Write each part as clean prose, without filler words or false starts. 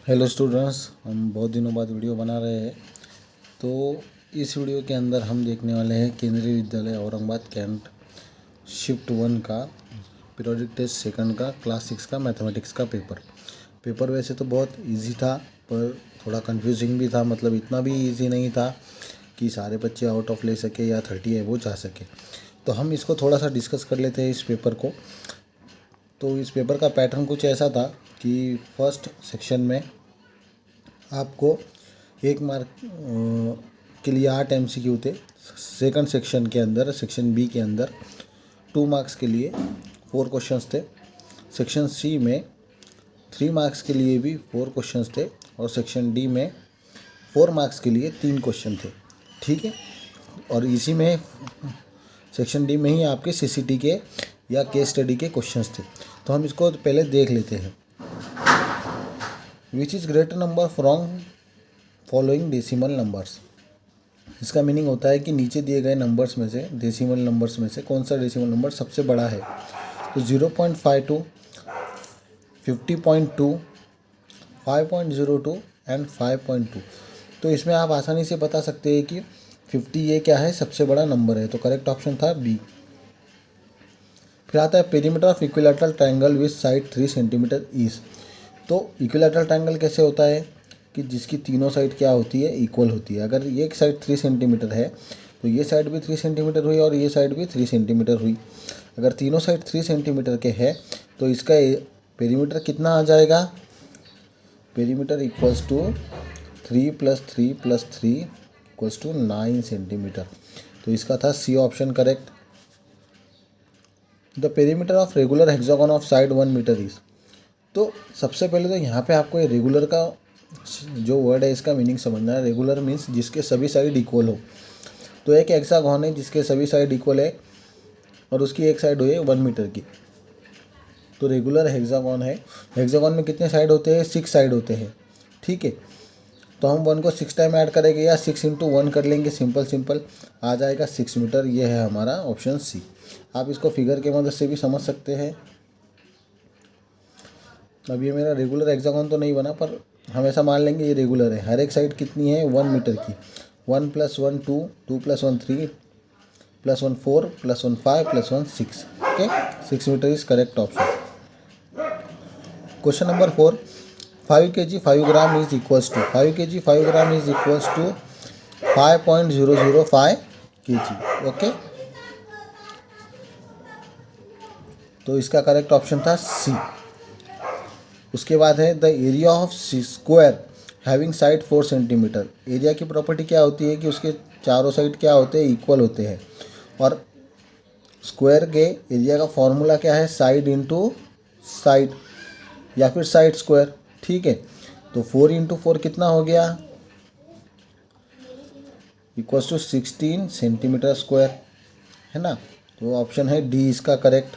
Hello students, हम बहुत दिनों बाद वीडियो बना रहे हैं। तो इस वीडियो के अंदर हम देखने वाले हैं केंद्रीय विद्यालय औरंगाबाद कैंट शिफ्ट 1 का पीरियोडिक टेस्ट सेकंड का क्लास 6 का मैथमेटिक्स का पेपर वैसे तो बहुत इजी था, पर थोड़ा कंफ्यूजिंग भी था। मतलब इतना भी इजी नहीं था कि सारे बच्चे आउट ऑफ ले सके या 30 है वो जा सके। तो हम इसको थोड़ा सा डिस्कस कर लेते हैं इस पेपर को। तो इस पेपर का पैटर्न कुछ ऐसा था कि फर्स्ट सेक्शन में आपको 1 मार्क के लिए 8 MCQ थे। सेकंड सेक्शन के अंदर, सेक्शन बी के अंदर 2 मार्क्स के लिए 4 क्वेश्चंस थे। सेक्शन सी में 3 मार्क्स के लिए भी 4 क्वेश्चंस थे और सेक्शन डी में 4 मार्क्स के लिए 3 क्वेश्चन थे। ठीक है। और इसी में सेक्शन डी में ही आपके CCT के या केस स्टडी के क्वेश्चंस थे। तो हम इसको पहले देख लेते हैं। Which is greater number from following decimal numbers. इसका मीनिंग होता है कि नीचे दिए गए नंबर्स में से, डेसिमल नंबर्स में से कौन सा डेसिमल नंबर सबसे बड़ा है। तो 0.52, 50.2, 5.02 एंड 5.2। तो इसमें आप आसानी से बता सकते हैं कि 50 ये क्या है, सबसे बड़ा नंबर है। तो करेक्ट ऑप्शन था बी। फिर आता है perimeter of equilateral triangle with side 3 centimetre each. तो इक्विलैटरल ट्रायंगल कैसे होता है कि जिसकी तीनों साइड क्या होती है, इक्वल होती है। अगर ये साइड 3 सेंटीमीटर है तो ये साइड भी 3 सेंटीमीटर हुई और ये साइड भी 3 सेंटीमीटर हुई। अगर तीनों साइड 3 सेंटीमीटर के है तो इसका पेरीमीटर कितना आ जाएगा। Perimeter equals to 3 + 3 + 3 = 9 centimetre. तो इसका था C option correct. The perimeter of regular hexagon of side 1 metre is. तो सबसे पहले तो यहाँ पे आपको ये रेगुलर का जो वर्ड है इसका मीनिंग समझना है। रेगुलर मीन्स जिसके सभी साइड इक्वल हो। तो एक हेक्सागोन है जिसके सभी साइड इक्वल है और उसकी एक साइड हुई है 1 मीटर की। तो रेगुलर हेक्सागोन है। हेक्सागोन में कितने साइड होते हैं, 6 साइड होते हैं। ठीक है। तो हम 1 को 6 टाइम ऐड करेंगे या 6 × 1 कर लेंगे। सिंपल आ जाएगा 6 मीटर। ये है हमारा ऑप्शन सी। आप इसको फिगर के मदद से भी समझ सकते हैं। अब ये मेरा रेगुलर हेक्सागोन तो नहीं बना, पर हम ऐसा मान लेंगे ये रेगुलर है। हर एक साइड कितनी है, 1 मीटर की। 1 + 1 2, 2 + 1 3, +1 4, +1 5, +1 6। Okay, 6 metre is correct option. Question number 4, 5 kg 5 gram is equals to 5 kg 5 gram is equals to 5.005 kg। Okay, तो इसका करेक्ट ऑप्शन था सी। उसके बाद है the area of square having side 4 centimetre. Area की property क्या होती है कि उसके चारों साइड क्या होते हैं, इक्वल होते हैं। और स्क्वायर के एरिया का फॉर्मूला क्या है, साइड इंटू साइड या फिर साइड स्क्वायर। ठीक है। तो 4 × 4 कितना हो गया, इक्वल्स टू 16 सेंटीमीटर स्क्वायर, है ना। तो ऑप्शन है डी इसका करेक्ट।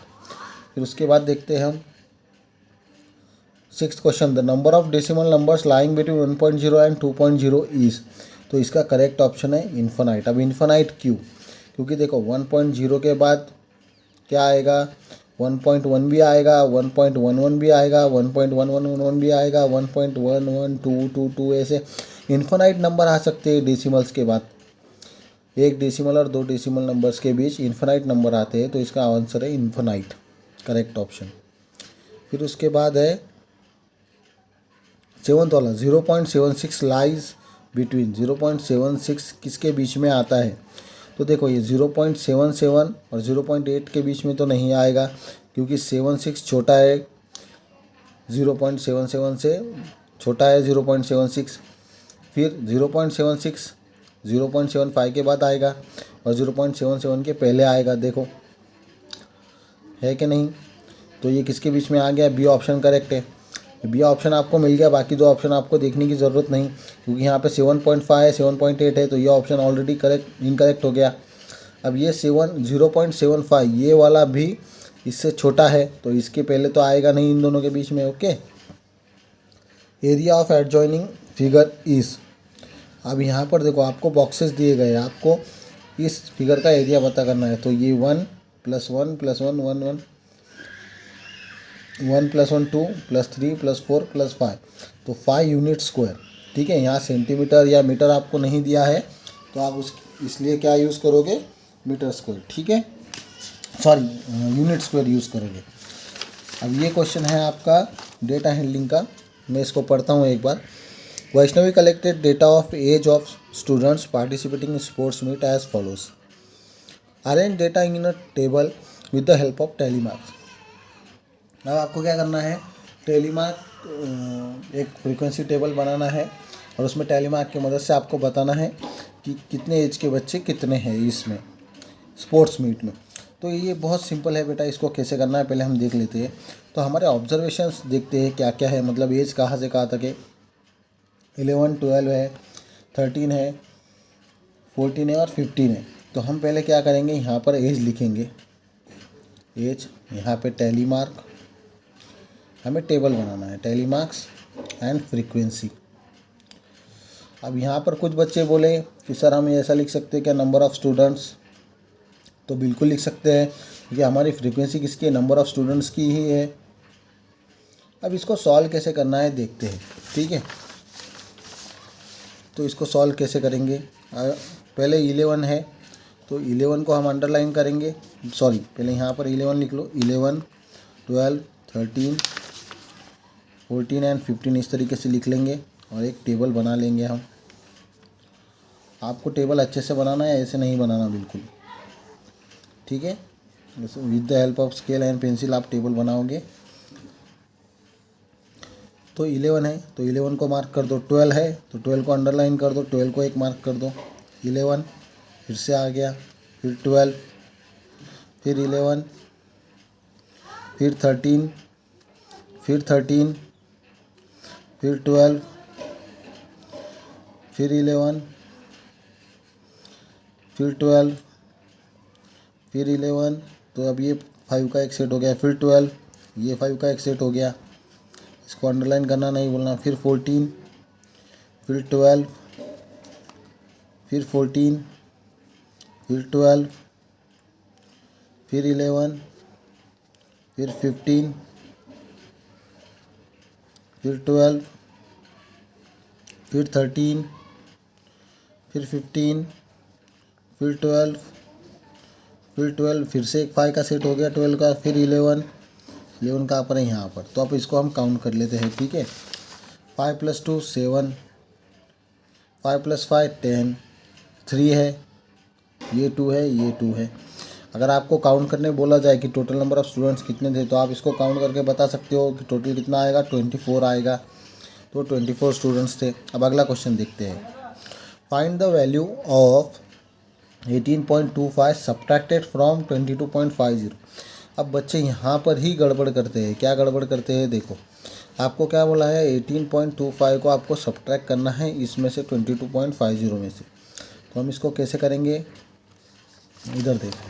फिर उसके बाद देखते हैं हम 6th question, the number of decimal numbers lying between 1.0 and 2.0 is. तो इसका करेक्ट ऑप्शन है इन्फिनाइट। अब इन्फिनाइट क्यों, क्योंकि देखो 1.0 के बाद क्या आएगा, 1.1 भी आएगा, 1.11 भी आएगा, 1.1111 भी आएगा, 1.11222 ऐसे इन्फिनाइट नंबर आ सकते हैं डेसिमल्स के बाद। एक डेसिमल और 2 डेसिमल नंबर्स के बीच इन्फिनाइट नंबर आते हैं। तो इसका आंसर है इन्फिनाइट, करेक्ट ऑप्शन। फिर उसके बाद है 7th वाला, 0.76 लाइज बिटवीन। 0.76 किसके बीच में आता है। तो देखो ये 0.77 और 0.8 के बीच में तो नहीं आएगा, क्योंकि 76 छोटा है 0.77 से, छोटा है 0.76। फिर 0.76 0.75 के बाद आएगा और 0.77 के पहले आएगा। देखो है कि नहीं। तो ये किसके बीच में आ गया, बी ऑप्शन करेक्ट है। बी ऑप्शन आपको मिल गया, बाकी 2 ऑप्शन आपको देखने की ज़रूरत नहीं, क्योंकि यहाँ पे 7.5 है, 7.8 है। तो ये ऑप्शन ऑलरेडी करेक्ट इनकरेक्ट हो गया। अब ये 0.75 ये वाला भी इससे छोटा है, तो इसके पहले तो आएगा नहीं इन दोनों के बीच में। Okay, area of adjoining figure is. अब यहाँ पर देखो आपको बॉक्सेस दिए गए हैं, आपको इस फिगर का एरिया पता करना है। तो ये 1 + 1 + 1 1 1 1 + 1 2 + 3 + 4 + 5, तो 5 यूनिट स्क्वायर। ठीक है, यहाँ सेंटीमीटर या मीटर आपको नहीं दिया है तो आप इसलिए क्या यूज़ करोगे, मीटर स्क्वायर। ठीक है, सॉरी यूनिट स्क्वायर यूज़ करोगे। अब ये क्वेश्चन है आपका डेटा हैंडलिंग का, मैं इसको पढ़ता हूँ एक बार। Vaishnavi collected data of as of students participating in sports meat as follows. Arrange data in a table with the help of telemarks. अब आपको क्या करना है, टेलीमार्क एक फ्रीक्वेंसी टेबल बनाना है और उसमें टेलीमार्क की मदद से आपको बताना है कि कितने एज के बच्चे कितने हैं इसमें स्पोर्ट्स मीट में। तो ये बहुत सिंपल है बेटा, इसको कैसे करना है पहले हम देख लेते हैं। तो हमारे ऑब्जर्वेशंस देखते हैं क्या क्या है, मतलब एज कहाँ से कहाँ तक है। 11, 12 है, 13 है, 14 है और 15 है। तो हम पहले क्या करेंगे, यहाँ पर एज लिखेंगे, एज, यहाँ पे टेलीमार्क, हमें टेबल बनाना है, टेलीमार्क्स एंड फ्रीक्वेंसी। अब यहाँ पर कुछ बच्चे बोले कि सर हम ऐसा लिख सकते हैं क्या, नंबर ऑफ़ स्टूडेंट्स, तो बिल्कुल लिख सकते हैं क्योंकि हमारी फ्रीक्वेंसी किसकी है, नंबर ऑफ़ स्टूडेंट्स की ही है। अब इसको सॉल्व कैसे करना है देखते हैं। ठीक है, तो इसको सॉल्व कैसे करेंगे, पहले 11 है तो 11 को हम अंडरलाइन करेंगे, सॉरी पहले यहाँ पर 11 लिख लो, 11, 12, 13, 14 एंड 15 इस तरीके से लिख लेंगे और एक टेबल बना लेंगे हम। आपको टेबल अच्छे से बनाना है, ऐसे नहीं बनाना बिल्कुल। ठीक है, with the help of scale and pencil आप टेबल बनाओगे। तो 11 है तो 11 को मार्क कर दो, 12 है तो 12 को अंडरलाइन कर दो, 12 को एक मार्क कर दो, 11 फिर से आ गया, फिर 12, फिर 11, फिर 13, फिर 13, फिर 12, फिर 11, फिर 12, फिर 11। तो अब ये 5 का एक सेट हो गया, फिर 12, ये 5 का एक सेट हो गया, इसको अंडरलाइन करना नहीं बोलना, फिर 14, फिर 12, फिर 14, फिर 12, फिर 11, फिर 15, फिर 12, फिर 13, फिर 15, फिर 12, फिर 12, फिर से एक 5 का सेट हो गया 12 का, फिर 11 कहाँ पर है, यहाँ पर। तो अब इसको हम काउंट कर लेते हैं। ठीक है, 5 + 2 7, 5 + 5 10, 3 है, ये 2 है, ये 2 है। अगर आपको काउंट करने बोला जाए कि टोटल नंबर ऑफ़ स्टूडेंट्स कितने थे तो आप इसको काउंट करके बता सकते हो कि टोटल कितना आएगा, 24 आएगा। तो 24 स्टूडेंट्स थे। अब अगला क्वेश्चन देखते हैं, find the value of 18.25 subtracted from 22.50। अब बच्चे यहाँ पर ही गड़बड़ करते हैं। क्या गड़बड़ करते हैं देखो, आपको क्या बोला है, 18.25 को आपको सब्ट्रैक्ट करना है इसमें से 22.50 में से। तो हम इसको कैसे करेंगे, इधर देखो,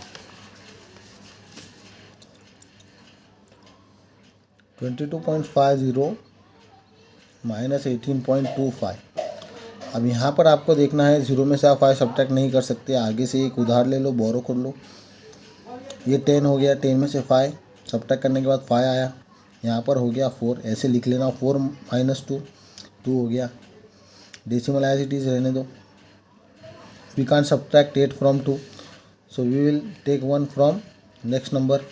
22.50 माइनस 18.25। अब यहाँ पर आपको देखना है, जीरो में से आप 5 सब्ट्रैक्ट नहीं कर सकते, आगे से एक उधार ले लो, बोरो कर लो। ये 10 हो गया, 10 में से 5 सब्ट्रैक्ट करने के बाद 5 आया, यहाँ पर हो गया 4, ऐसे लिख लेना, 4 - 2 2 हो गया। डेसिमल एज इट इज़ रहने दो। We can't subtract 8 from 2, so we will take 1 from next number.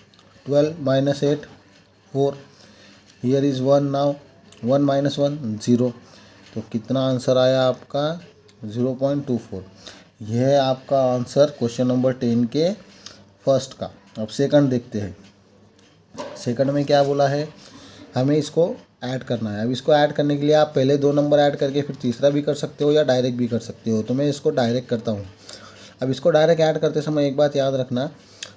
12 - 8 4, here is 1, now 1 - 1 0। तो कितना आंसर आया आपका, 0.24। यह है आपका आंसर क्वेश्चन नंबर 10 के फर्स्ट का। अब सेकंड देखते हैं। सेकंड में क्या बोला है, हमें इसको ऐड करना है। अब इसको ऐड करने के लिए आप पहले 2 नंबर ऐड करके फिर तीसरा भी कर सकते हो या डायरेक्ट भी कर सकते हो। तो मैं इसको डायरेक्ट करता हूँ। अब इसको डायरेक्ट ऐड करते समय एक बात याद रखना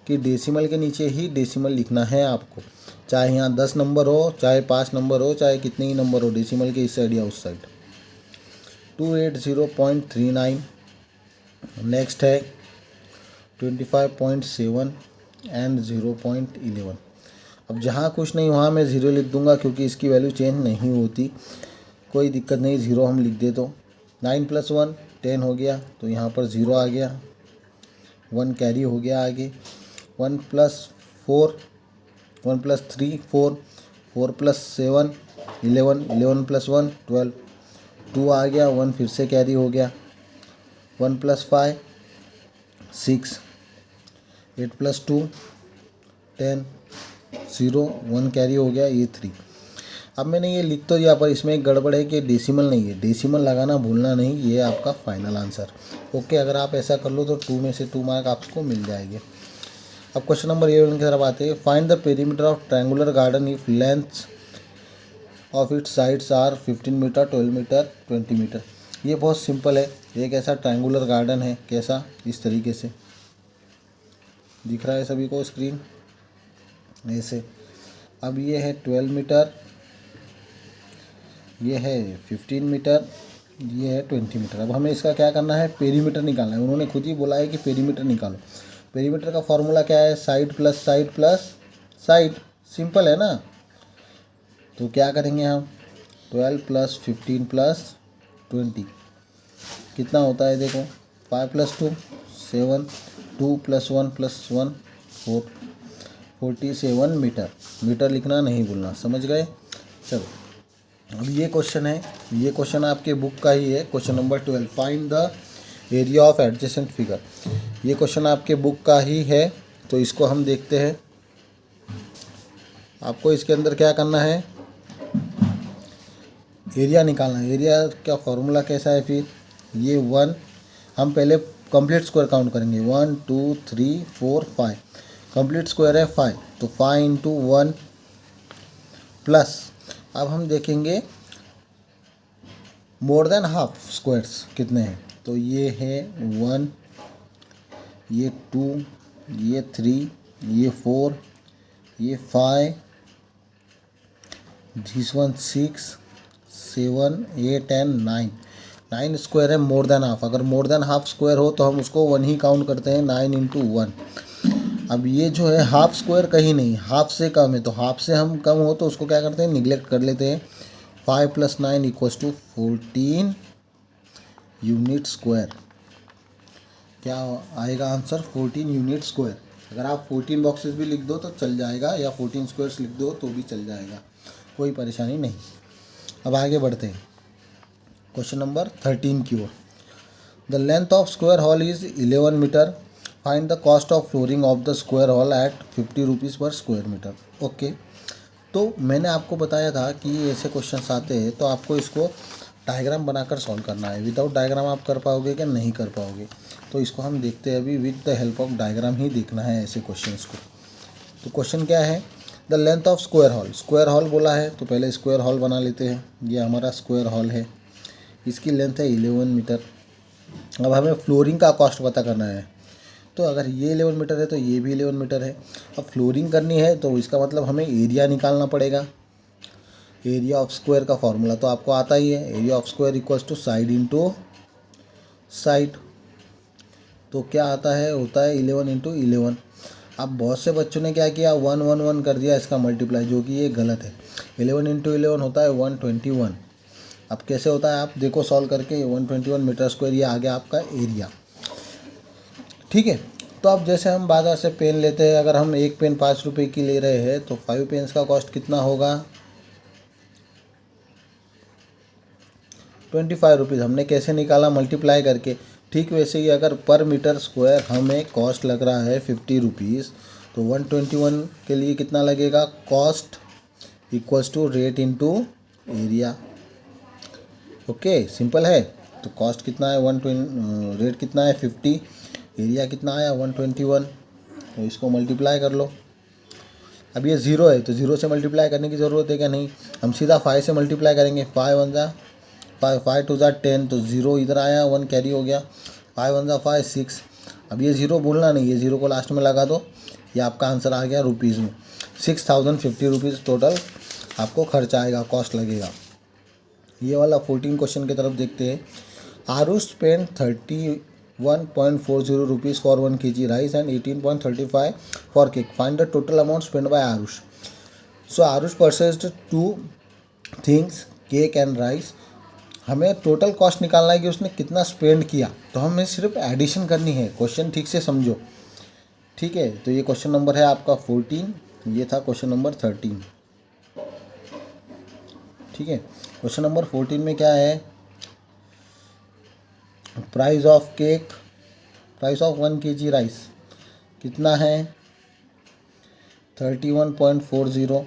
कि डेसिमल के नीचे ही डेसिमल लिखना है आपको, चाहे यहाँ 10 नंबर हो, चाहे 5 नंबर हो, चाहे कितने ही नंबर हो, डेसिमल के इस साइड या उस साइड। 280.39, नेक्स्ट है 25.7 एंड 0.11। अब जहाँ कुछ नहीं वहाँ मैं ज़ीरो लिख दूंगा क्योंकि इसकी वैल्यू चेंज नहीं होती, कोई दिक्कत नहीं, ज़ीरो हम लिख दे। तो 9 + 1 10 हो गया, तो यहाँ पर 0 आ गया, 1 कैरी हो गया आगे। 1 + 4 1 + 3 4 4 + 7 11, 11 + 1 12, 2 आ गया, 1 फिर से कैरी हो गया, 1 + 5 6, 8 + 2 10, 0 1 कैरी हो गया, ये 3। अब मैंने ये लिख तो दिया, पर इसमें एक गड़बड़ है कि डेसिमल नहीं है, डेसिमल लगाना भूलना नहीं, ये आपका फाइनल आंसर। ओके, अगर आप ऐसा कर लो तो 2 में से 2 मार्क आपको मिल जाएंगे। अब क्वेश्चन नंबर 11 की तरफ आते हैं। Find the perimeter of triangular garden if length of its sides are 15 metre, 12 metre, 20 metre. ये बहुत सिंपल है। एक ऐसा ट्रायंगुलर गार्डन है, कैसा, इस तरीके से दिख रहा है सभी को स्क्रीन ऐसे। अब ये है 12 मीटर, ये है 15 मीटर, ये है 20 मीटर। अब हमें इसका क्या करना है, पेरीमीटर निकालना है। उन्होंने खुद ही बोला है कि पेरीमीटर निकालो। पेरीमीटर का फॉर्मूला क्या है, side plus side plus side, simple है ना। तो क्या करेंगे हम, 12 + 15 + 20 कितना होता है, देखो 5 + 2 7, 2 + 1 + 1 4, 47 मीटर। मीटर लिखना नहीं भूलना, समझ गए। चलो, अब ये क्वेश्चन है, ये क्वेश्चन आपके बुक का ही है, question number 12, find the area of adjacent figure. ये क्वेश्चन आपके बुक का ही है, तो इसको हम देखते हैं। आपको इसके अंदर क्या करना है, एरिया निकालना है। एरिया का फॉर्मूला कैसा है फिर, ये 1, हम पहले कंप्लीट स्क्वायर काउंट करेंगे, 1 2 3 4 5, कंप्लीट स्क्वायर है 5, तो 5 × 1 प्लस, अब हम देखेंगे मोर देन हाफ स्क्वायर्स कितने हैं, तो ये है 1, ये 2, ये 3, ये 4, ये 5, दिस वन 6 7 8 एंड 9। 9 स्क्वायर है मोर देन हाफ। अगर मोर देन हाफ स्क्वायर हो तो हम उसको 1 ही काउंट करते हैं, 9 × 1। अब ये जो है हाफ स्क्वायर कहीं नहीं, हाफ से कम है, तो हाफ से हम कम हो तो उसको क्या करते हैं, निगलेक्ट कर लेते हैं। 5 + 9 = 14 यूनिट स्क्वायर। क्या आएगा आंसर, 14 यूनिट स्क्वायर। अगर आप 14 बॉक्सेस भी लिख दो तो चल जाएगा, या 14 स्क्वायर्स लिख दो तो भी चल जाएगा, कोई परेशानी नहीं। अब आगे बढ़ते हैं क्वेश्चन नंबर 13 की ओर। The length of square hall is 11 metre, find the cost of flooring of the square hall eight 50 rupees पर स्क्वायर मीटर। ओके, तो मैंने आपको बताया था कि ऐसे क्वेश्चंस आते हैं तो आपको इसको डायग्राम बनाकर सॉल्व करना है। विदाउट डायग्राम आप कर पाओगे क्या, नहीं कर पाओगे। तो इसको हम देखते हैं अभी, with the help of diagram ही देखना है ऐसे क्वेश्चंस को। तो क्वेश्चन क्या है, the length of square hall. Square hall बोला है तो पहले स्क्वायर हॉल बना लेते हैं। ये हमारा स्क्वायर हॉल है, इसकी लेंथ है 11 मीटर। अब हमें फ्लोरिंग का कॉस्ट पता करना है, तो अगर ये 11 मीटर है तो ये भी 11 मीटर है। अब फ्लोरिंग करनी है तो इसका मतलब हमें एरिया निकालना पड़ेगा। एरिया ऑफ स्क्वायर का फॉर्मूला तो आपको आता ही है, area of square = side into side. तो क्या आता है, होता है 11 × 11। अब बहुत से बच्चों ने क्या किया, 1 1 1 कर दिया इसका मल्टीप्लाई, जो कि ये गलत है। 11 × 11 होता है 121। अब कैसे होता है आप देखो सॉल्व करके, 121 मीटर स्क्वायर, ये आ गया आपका एरिया। ठीक है, तो अब जैसे हम बाज़ार से पेन लेते हैं, अगर हम एक पेन 5 रुपये की ले रहे हैं तो 5 पेन्स का कॉस्ट कितना होगा, 25 रुपीज़। हमने कैसे निकाला, मल्टीप्लाई करके। ठीक वैसे ही अगर पर मीटर स्क्वायर हमें कॉस्ट लग रहा है 50 रुपीज़, तो 121 के लिए कितना लगेगा, cost = rate into area. Okay, simple है। तो कॉस्ट कितना है 120, रेट कितना है 50, एरिया कितना आया 121, तो इसको मल्टीप्लाई कर लो। अब ये 0 है तो 0 से मल्टीप्लाई करने की ज़रूरत है क्या, नहीं, हम सीधा 5 से मल्टीप्लाई करेंगे। 5 1 ज़ा 5, 5 2 ज़ा 10, तो 0 इधर आया, 1 कैरी हो गया, 5 1 ज़ा 5 6। अब ये 0 भूलना नहीं, ये 0 को लास्ट में लगा दो, ये आपका आंसर आ गया रुपीज़ में। 6050 रुपीज़ टोटल आपको खर्च आएगा, कॉस्ट लगेगा। ये वाला 14 क्वेश्चन की तरफ देखते हैं। Aarush spend 31.40 rupees for 1 kg rice and 18.35 for cake. Find the total amount spend by Aarush. So Aarush purchased 2 things, cake and rice. हमें टोटल कॉस्ट निकालना है कि उसने कितना स्पेंड किया, तो हमें सिर्फ एडिशन करनी है। क्वेश्चन ठीक से समझो, ठीक है। तो ये क्वेश्चन नंबर है आपका 14, ये था क्वेश्चन नंबर 13। ठीक है। क्वेश्चन नंबर 14 में क्या है, प्राइस ऑफ 1 kg राइस कितना है 31.40।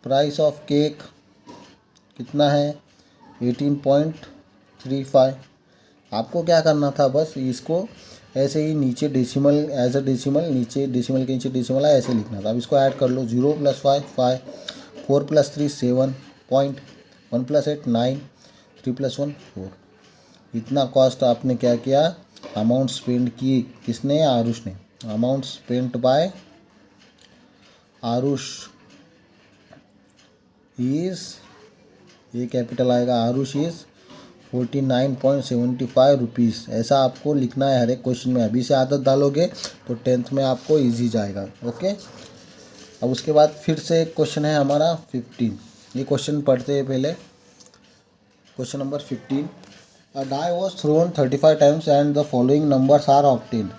प्राइस ऑफ केक कितना है 18.35। आपको क्या करना था, बस इसको ऐसे ही नीचे डेसिमल, एज अ डेसिमल, नीचे डेसिमल के नीचे डेसिमल है ऐसे लिखना था। अब इसको ऐड कर लो, 0 + 5 5, 4 + 3 7, 1 + 8 9, 3 + 1 4। इतना कॉस्ट आपने क्या किया, अमाउंट स्पेंड की, किसने, आरुष ने। Amount spent by Aarush is, ये कैपिटल आएगा, आरुष इज़ 49.75 रुपीज़। ऐसा आपको लिखना है हर एक क्वेश्चन में। अभी से आदत डालोगे तो 10th में आपको इजी जाएगा। ओके, अब उसके बाद फिर से एक क्वेश्चन है हमारा 15। ये क्वेश्चन पढ़ते हैं पहले। Question number 15, a die was thrown 35 times and the following numbers are obtained,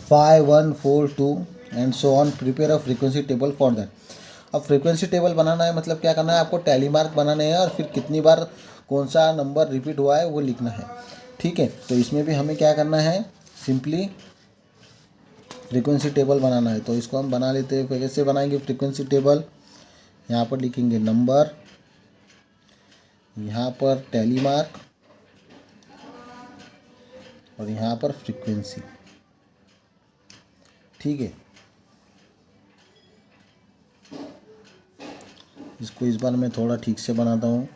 5 1 4 2 and so on. Prepare a frequency table for that. अब फ्रीक्वेंसी टेबल बनाना है, मतलब क्या करना है आपको, टैली मार्क बनाने हैं और फिर कितनी बार कौन सा नंबर रिपीट हुआ है वो लिखना है। ठीक है, तो इसमें भी हमें क्या करना है, सिंपली फ्रीक्वेंसी टेबल बनाना है। तो इसको हम बना लेते हैं। कैसे बनाएंगे फ्रीक्वेंसी टेबल, यहाँ पर लिखेंगे नंबर, यहाँ पर टैली मार्क और यहाँ पर फ्रीक्वेंसी। ठीक है, इसको इस बार मैं थोड़ा ठीक से बनाता हूँ।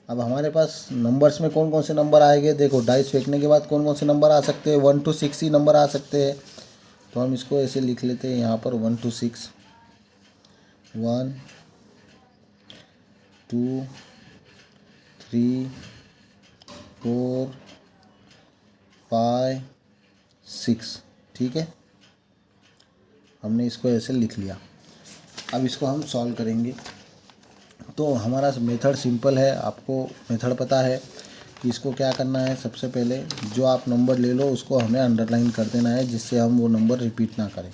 अब हमारे पास नंबर्स में कौन कौन से नंबर आएंगे, देखो डाइस फेंकने के बाद कौन कौन से नंबर आ सकते हैं, 1 to 6 ही नंबर आ सकते हैं। तो हम इसको ऐसे लिख लेते हैं यहाँ पर 1 to 6, 1 2 3 4 5 6। ठीक है, हमने इसको ऐसे लिख लिया। अब इसको हम सॉल्व करेंगे। तो हमारा मेथड सिंपल है, आपको मेथड पता है कि इसको क्या करना है। सबसे पहले जो आप नंबर ले लो उसको हमें अंडरलाइन कर देना है, जिससे हम वो नंबर रिपीट ना करें।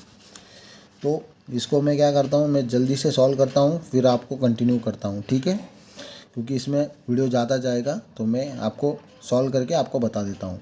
तो इसको मैं क्या करता हूँ, मैं जल्दी से सॉल्व करता हूँ फिर आपको कंटिन्यू करता हूँ। ठीक है, क्योंकि इसमें वीडियो ज़्यादा जाएगा तो मैं आपको सॉल्व करके आपको बता देता हूँ।